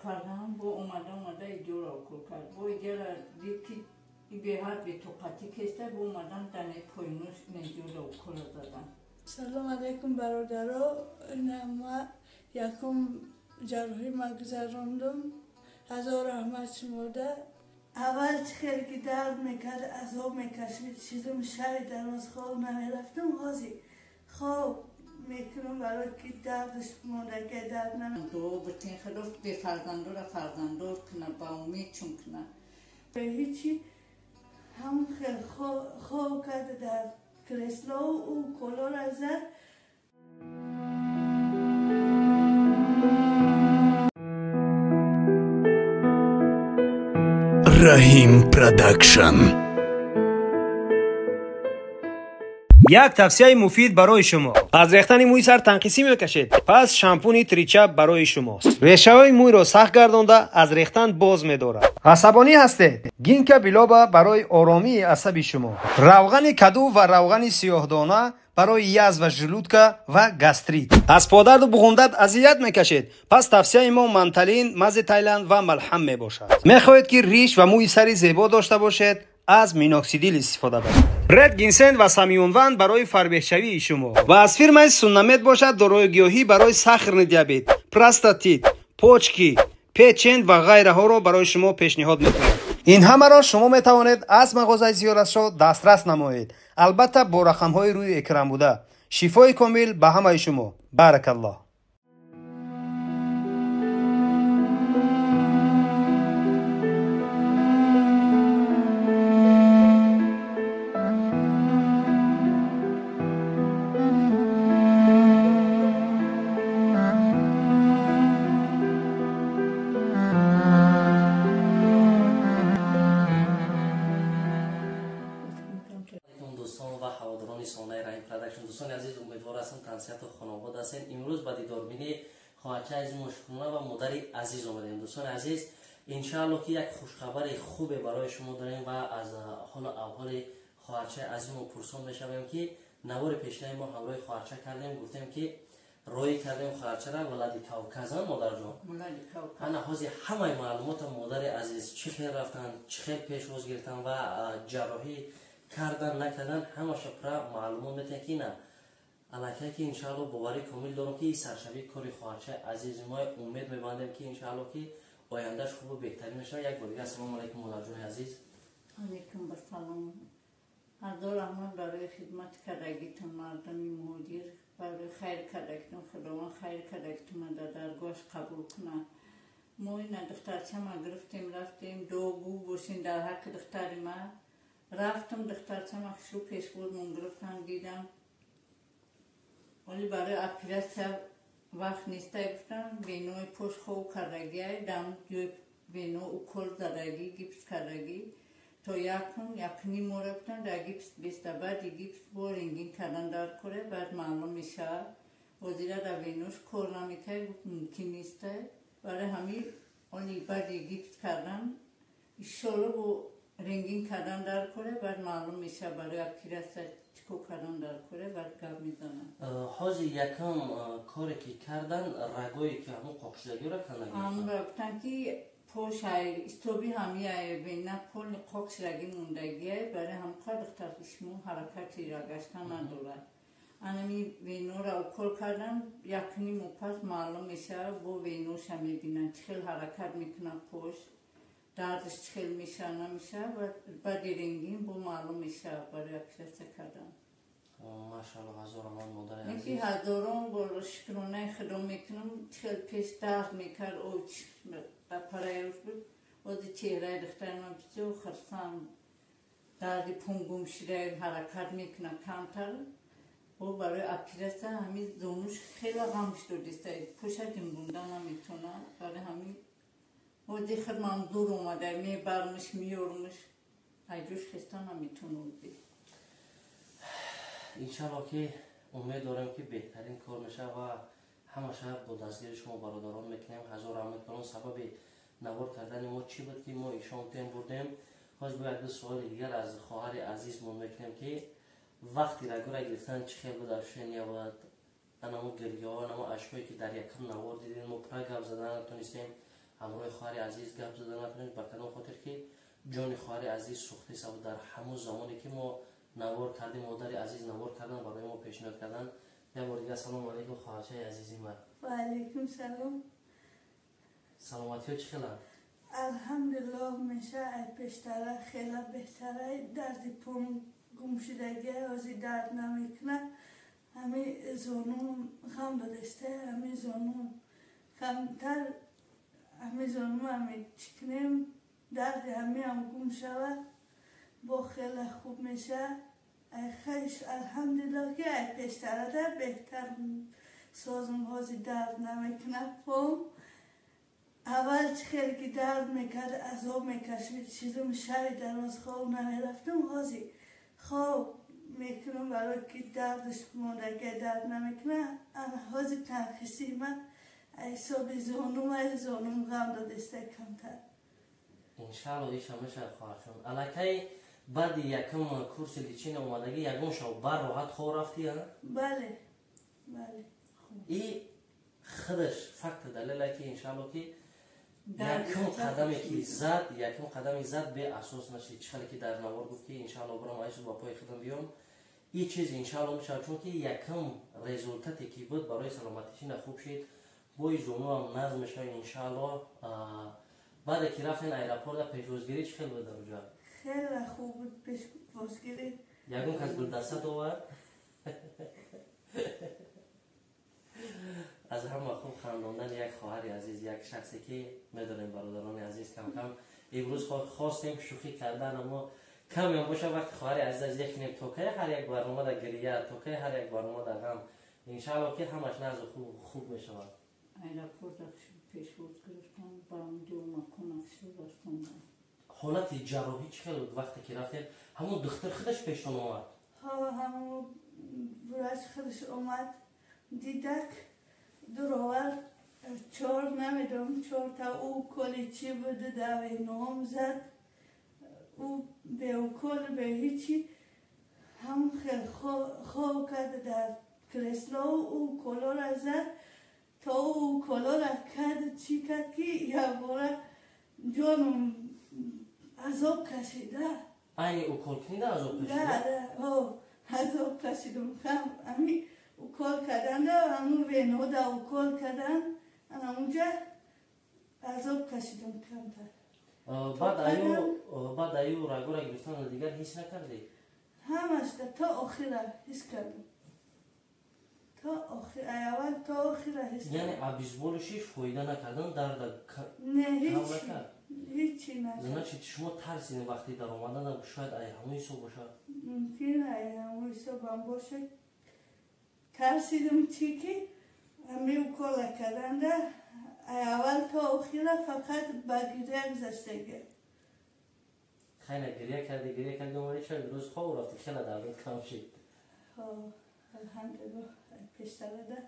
کردم با اومده ایجور اوکل کرد با ایجور دید که به هر به توقتی کشته با اومدم دنه پوینوش نیجور اوکل دادم. سلام علیکم برادرها. ما یکم جراحی مگذراندم. هزار رحمت شمرده. اول خیلی که درد میکرد عذاب میکشید چیزم شب دراز خواب نمیرفتم حاضی خواب میکنم برای که دردش مونده که درد نمیکنم دو بتین خلاف به فرزندور کنه با امید چون کنه به هیچی همون خیلی خواب کرده در کریسلا و کلا را زد. رحیم پروداکشن. یک توصیه مفید برای شما. از ریختن موی سر تنقیسی میکشید، پس شامپونی تریچاپ برای شماست. ریشه‌های موی را سخت گردانده از ریختن باز می‌دارد. عصبانی هستید؟ گینکا بیلوبا برای آرامی عصبی شما. روغن کدو و روغن سیاه‌دانه برای یز و ژلودکا و گاستریت. از پادرد و بغندت اذیت میکشید، پس توصیه ما منتلین، مز تایلند و ملحم میباشد. میخواهید که ریش و موی سری زیبا داشته باشید، از مینوکسیدیل استفاده کنید. رد گینسن و سمیونوند برای فربهشوی شما و از فیرمای سونامد باشد داروی گیاهی برای ساختن دیابت، پروستاتیت، پوچکی، پیچند و غیره ها را برای شما پیشنهاد میکنم. این همه را شما میتوانید از مغازه زیارت را دسترس نمایید، البته با رقم های روی اکران بوده. شفای کامل به همه شما. بارک الله. دوستان عزیز امیدوار هستم تنصیحات و خانواده هستین. امروز با دیداربینی خواهرچه عزیز مشکونه و مادر عزیز آمدیم. دوستان عزیز انشاءالله که یک خوشخبر خوب برای شما داریم و از حال اول خواهرچه عزیزمون پرسان میشویم که نوار پیشنهاد ما همراه خواهرچه کردیم، گفتیم که روی کردیم خواهرچه را ولادی کاوکازان مادر جان. انا حاضر همه معلومات مادر عزیز چه خیر رفتن، چه خیر پیشواز گرفتن و جراحی کردن نکردن همه شپرا معلومات میتن که نه علاقه که انشاءالله باوری کامل دارم که سرشوی کاری خواهرچه عزیز ما امید میبندیم که انشاءالله که آیندهش خوب و بهتری میشه. یک بار دیگه السلام علیکم مادر جان عزیز. علیکم السلام. هزار رحمت برای خدمت کردگیتون مردمی مدیر، برای خیر کردگیتون خداوند خیر کردگیتون در درگاهش قبول کنه. ما این دخترچه ما گرفتیم رفتیم دوگو باشین در حق دختر ما رفتم دخترچه ما شو پیش بود من گرفتم دیدم ولی برای اپیراسیا وقت نیسته گفتم وینوی پشت خوب کردگی دم جوی وینو اوکل زدگی گیپس کردگی تا یکنی مو رفتن در گیپس بیسته بعد گیپس با رنگین کردن در کره بعد معلوم میشه وزیره در وینوش کار نمیکرد ممکن نیسته برای همین ولی بعد گیپس کردن ایشالا با رنگین کردن در کره بعد معلوم میشه برای اپیراسیا چکو کردن در کره بعد گب میزنن. حاجی یکم کاری که کردن رگایی که همون قاقشدگی را کندن هم رفتن که پوش های استوبی همی های بینه پول قاقشدگی موندگیه برای هم قد اخترشمو حرکتی را گشتن نداره. انمی وینو را اوکل کردن یکنی مپس معلوم میشه با وینوش هم میبینن چخیل حرکت میکنه پوش دردش چخیل میشه نمیشه و بعد رنگین با معلوم میشه برای اپیراسیا کردن. ماشاءالله هزاران مادر عزیز. یکی هزاران بار شکرانه خدا میکنم چخیل پیش درد میکرد او پرایوش بود وزی چهره دختر من بسیار خرسان دردی پونگم شیره حرکت میکنه کمتر و برای اپیراسیا همین زونوش خیلی غمش دودیسته پوشتیم بونده نمیتونه برای همین وزی خود منظور اومده میبرمش میورمش ایجوش خسته نمیتونه بودی. انشاءالله که امید دارم که بهترین کار میشه و همه شب با دستگیر شما برادران میکنیم. هزار رحمت کنم. سبب نوار کردن ما چی بود که ما ایشان تیم بردیم. باز با یک دو سوال دیگر از خواهر عزیزمون میکنیم که وقتی رگو را گرفتن چه خیلی بود افشین یا بود انمو گریه ها انمو عشقایی که در یکم نوار دیدیم ما پرا گب زدن نتونستیم همراه خواهر عزیز گپ زدن نکنید به کدام خاطر که جان خواهر عزیز سوخته است و در همون زمانی که ما نوار کردیم مادر عزیز نوار کردن برای ما پیشنهاد کردن. یه بار دیگه سلام علیکم خواهرچه عزیزی من. و علیکم سلام. سلامتی ها چی خیلی؟ الحمدلله میشه پیشتره خیلی بهتره. درد پام گم شدگی ازی درد نمیکنه. همین زانوم غم دادسته. همین زانوم کمتر همین زانوم همین چکنیم درد همین هم گم شود با خیلی خوب میشه. خیش الحمدلله که پیشتره در بهتر سازم هازی درد نمیکنه. پام اول خیلی که درد میکرد عذاب میکشید چیزم شب دراز خواب نمیرفتم هازی خواب میکنم برای که دردش مادگه درد نمیکنه. اما هازی تنخیصی من حساب زانوم غم دادسته کمتر. انشاءالله ایش همه شد خواهد شد. علاکه بعد یکم کورس لیچین اومدگی یکم شو بر راحت خواه رفتی ها؟ بله. ای خودش فقط دلیله که انشاءالله که یکم قدمی زد به اساس نشید. چخلی که در نوار گفت که انشاءالله برام ایسو با پای خودم بیام این چیز انشاءالله میشه چون که یکم رزولتاتی که بود برای سلامتیشی نخوب شید بوی زونو هم نظم میشه انشاءالله. بعد که رفتین ایرپورت پیشوازگیری چی خیلی بود در اونجا؟ خیلی خوب بود پیشوازگیری. یکم کس گلدسته تو آورد؟ از همه خوب خانداندن یک خواهر عزیز یک شخصی که میدونیم برادران عزیز کم کم امروز خواستیم شوخی کردن اما کمی هم باشه وقت خواهر عزیز از یک نیم توکه هر یک برنامه در گریه توکه هر یک برنامه در غم انشاءالله که همش نزد خوب میشه. ایرپورت پیشواز گرفتم برام دو مکان افشو رفتم. حالت جراحی چه خیلی بود وقتی که رفتیم همون دختر خودش پیشتون اومد؟ همون براش خودش اومد دیدک دروار 4 نمیدونم 4 تا او کلی چی بوده دوی نام زد او به او کل به هیچی هم خیلی خواه کرده در کرسلا او کلا را زد تا او کلا را کرد چی کرد که یه باره جانم عذاب کشیده. اینی او کل کنیده عذاب کشیده؟ نه عذاب کشیدم امی او کل کردن ده همون وینو ده او کل کردن اونجا عذاب کشیدم کمتر. بعد ایو رگو را گرفتن دیگر حس نکردی؟ همش ده تا آخر حس کردم. تا آخر حس کردم. یعنی ابیزبولشی فایده نکردن درد نه هیچی نشد. زنه چی شما ترسیدین وقتی در آمدن شاید همون حساب باشه؟ ممکن همون حساب هم باشه. ترسیدم چی که همی کلا کردن ده اول تا آخر فقط با گریه گذشتگی. خیلی گریه کردی اومدی شاید روز خواه رفتی خیلی دردت کم شد. الحمدلله پیشتره ده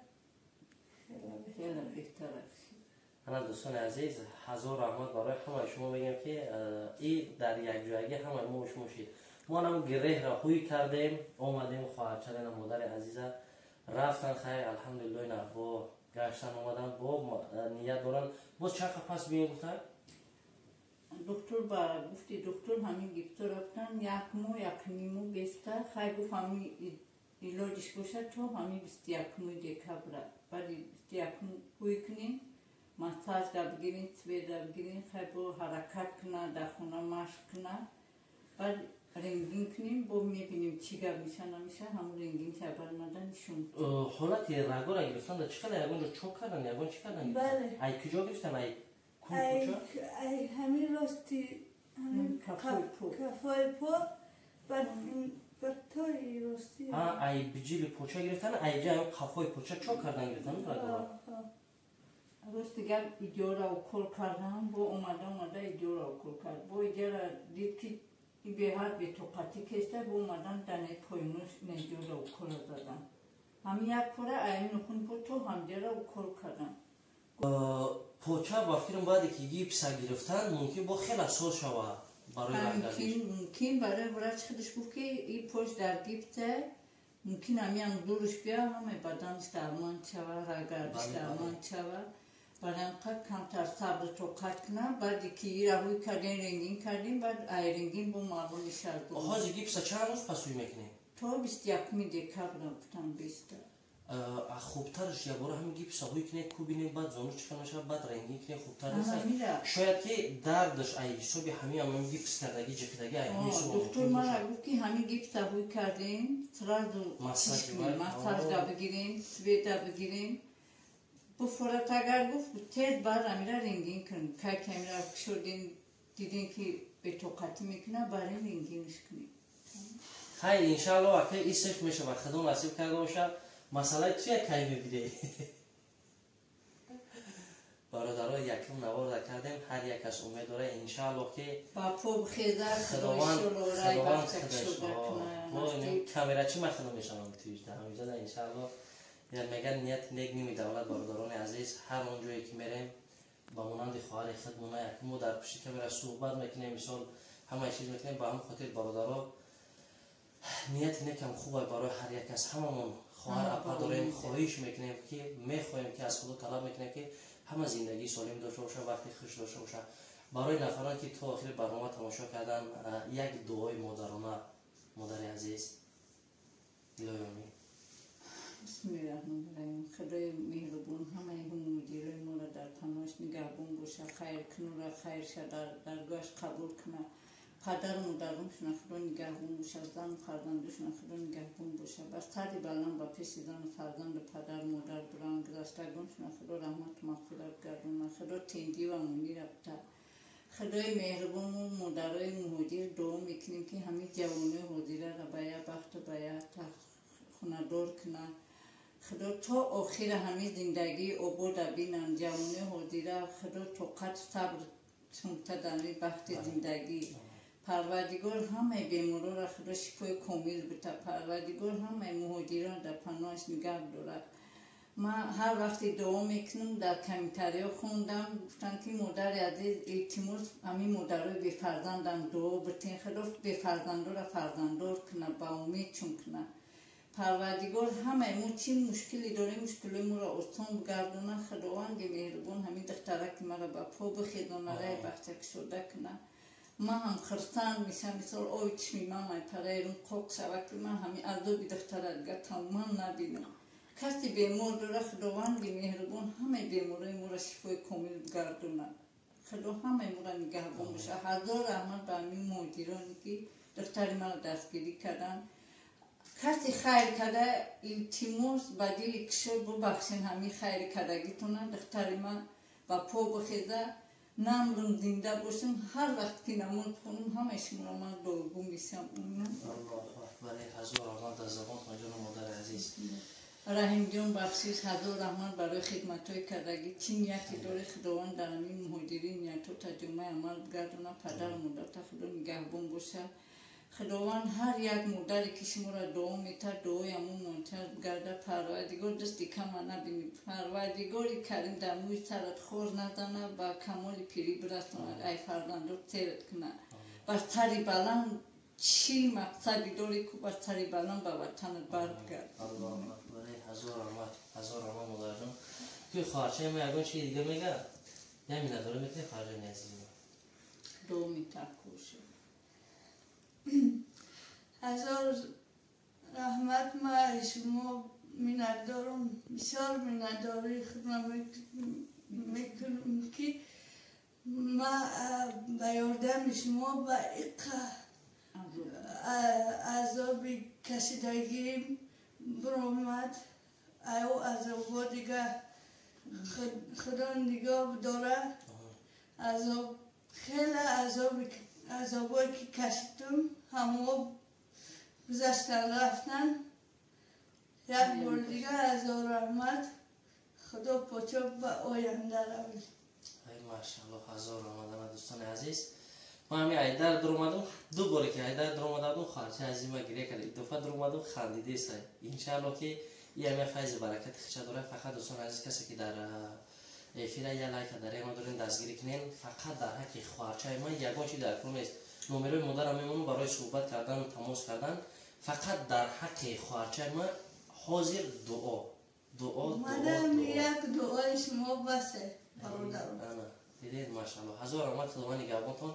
خیلی بهتر. انا دوستان عزیز هزار رحمت برای همه شما بگم که این در یک جایگی همه ما شما شید. ما هم گره را خوی کردیم اومدیم خواهرچه مادر عزیزه رفتن خیر الحمدلله نه با گشتن اومدن با نیت دارن باز چند پس بیاین گفتن دکتر گفتی دکتر همین گفت رفتن یک مو یک نیمو بیسته خیلی گفت همین ایلاجش باشه تو همین 21 دکبر بعد 21 خوی کنین مساج دا بگیرین سوی دا بگیرین خیلی با حرکت کنه در خونه مشق کنه بعد رنگین کنیم با میبینیم چی گب میشه نمیشه همون رنگین که برمدن نشون. حالت رگو را گرفتن در چقدر یگون رو چوک کردن یگون چی کردن؟ بله ای کجا گرفتن ای کجا؟ ای همین راستی همین کفای پا بر تای راستی ای بجیل پوچه گرفتن ای جای کفای پوچه چوک کردن گرفتن رگو را؟ روز دیگر ایجا را کل کردم با اومده ایجا را کل کرد با ایجا را دید که ای به هر به توقتی کشته با اومدن دنه پایینوش نیجا را کل دادن همین یک پره ایمی نخون بود تو همجا را کل کردن پوچه با فکرم باید که گیپس گرفتن ممکن با خیلی سال شوه برای رنگردش ممکن برای برای خودش بود که این پوچ در گیپته ممکن همین دورش بیا همه بدنش درمان شوه رگردش درمان شوه برای اینقدر کمتر صبر طاقت کنم بعد که روی کردیم رنگین کردیم بعد ای رنگین با معلوم شد حاجی گیپس چند روز پس روی میکنیم تا 21 دکبر بودم 20 خوبترش یا برای همین گیپس روی کنه کوبینه بعد زانو چکن میشه بعد رنگین کنه خوبتر نیست همین شاید که دردش ای حسابی همین گیپس کردگی جکدگی ای همین دکتر ما گفت که همین گیپس روی کردیم سرازو مساج بگیریم سویت بگیریم بفورت اگر گفت تیز بعد امیره رنگین کن که امیره شدین دیدین که به طاقتی میکنه برای رنگینش کنیم خیلی انشالله اگه ایستش میشه و خدا نصیب کرده باشه مسئله توی کی میبینه برادرها یکم نوار کردیم هر یک از امید داره انشالله که با پو بخیزه خداوند کامیرا چی من خدا میشنم تویش ده همیشه ده انشالله یعنی میگن نیت نیک نیمی دولت برادران عزیز هر اونجایی که میریم با مانند خواهر خودمونه یکمو در پیش کامیرا صحبت میکنیم مثال همه چیز میکنیم با هم خاطر برادرها نیت نیکم خوبه برای هر یک از هممون خواهر اپا داریم خواهش میکنیم که میخوایم که از خدا طلب میکنیم که همه زندگی سالم داشته باشه وقتی خوش داشته باشه برای نفران که تا آخر برنامه تماشا کردن یک دعای مادرانه مادر عزیز لایمی بسم الله الرحمن الرحیم خدای مهربان همه هم مدیرای ما را در پناهش نگهبان باشه خیر کنه خیر شد درگاهش قبول کنه پدر و مادرشون خدا نگهبان باشه زن و فرزندشون خدا نگهبان باشه بس تری بلند با پیش زن و فرزند فرزند مادر بران گذشتگانشون خدا رحمت و مغفرت گردونه خدا تندی و امنی رفته خدای مهربان و مادرای مهاجر دعا میکنیم که همه جوانای حاضره را به بخت و به خونه دار کنه خدا تا آخر همه زندگی عبود بینن جوانای حاضره خدا طاقت صبر سمت دنی بخت زندگی پروردگار همه بیمارا را خدا شفای کامل بده پروردگار همه مهاجران در پناهش نگه داره من هر وقت دعا میکنم در کمیتری خوندم گفتن که مادر عزیز التماس همین مادرای بی فرزندم دعا بتین خدا بی فرزندا را فرزنددار کنه با امید چون کنه پروردگار همه ما چی مشکلی داریم مشکل ما را آسان بگردونه خداوند مهربان همین دخترک ما را با پا بخیدونه رای بخشک شده کنه من هم خرسان میشم مثال اوی چشمی من پرایرون قوق شود که من همین عذابی دخترک دیگه تمام نبینم کسی بیمار داره خداوند مهربان همه بیمارای ما را شفای کامل بگردونه خدا همه ما را نگهبان باشه هزار رحمت به همین مهاجرانی که دختر ما را دستگیری کردن کسی خیر کرده التماس بدیل کشور ببخشین همین خیر کردگیتونه دختر من با پا بخیزه نمرم زنده باشم هر وقت که نماز خونم همه شما من دعاگو میشم الله اکبر هزار رحمت از زبان جان مادر عزیز رحیم جان بخشیش هزار رحمت برای خدمت‌های کردگی چی نیتی داره خداوند در همین مهاجرین نیتو تجمع عمل بگردونه پدر و مادر تا خدا نگهبان باشه خداوند هر یک مادری که شما را دعا میتر دعای همون منتر بگرده پروردگار دستی کم نبینی پروردگاری کریم در موی سرت خور نزنه با کمال پیری برسونه ای فرزندت تیرت کنه بس تری بلند چی مقصدی داری که بس تری بلند به وطنت برگرد الله اکبر هزار رحمت مادر جان که خواهرچه ما یکان چی دیگه میگه یمی نداره میتونه خواهرچه نیازی دعا میتر کوشه هزار رحمت ما شما منت دارم بسیار منت داری خدمت میکنم که ما به یاردم شما با عذاب کشیدگی برآمد او عذابا دیگه خدا نگاه داره عذاب خیلی عذابایی که کشیدم همه گذشتن رفتن یک بار دیگه هزار رحمت خدا پاچاک به آینده روید ای ماشاءالله هزار رحمت دوستان عزیز ما همین ایدر در اومدم دو باری که ایدر در اومدم خواهرچه عزیز ما گریه کرد دفعه در اومدم خندیده است انشالله که یه همه فیض برکت خیشه داره فقط دوستان عزیز کسی که در افیره یه لایک داره ما دارین دستگیری کنین فقط در حق خواهرچه ما یگان چی در کل نیست نمره مادر میمونم برای صحبت کردن و تماس کردن فقط در حق خواهرچه ما حاضر دعا مادم یک دعای شما بسه برادرم. دیدید ماشاءالله هزار آمد خداوند نگهبانتان.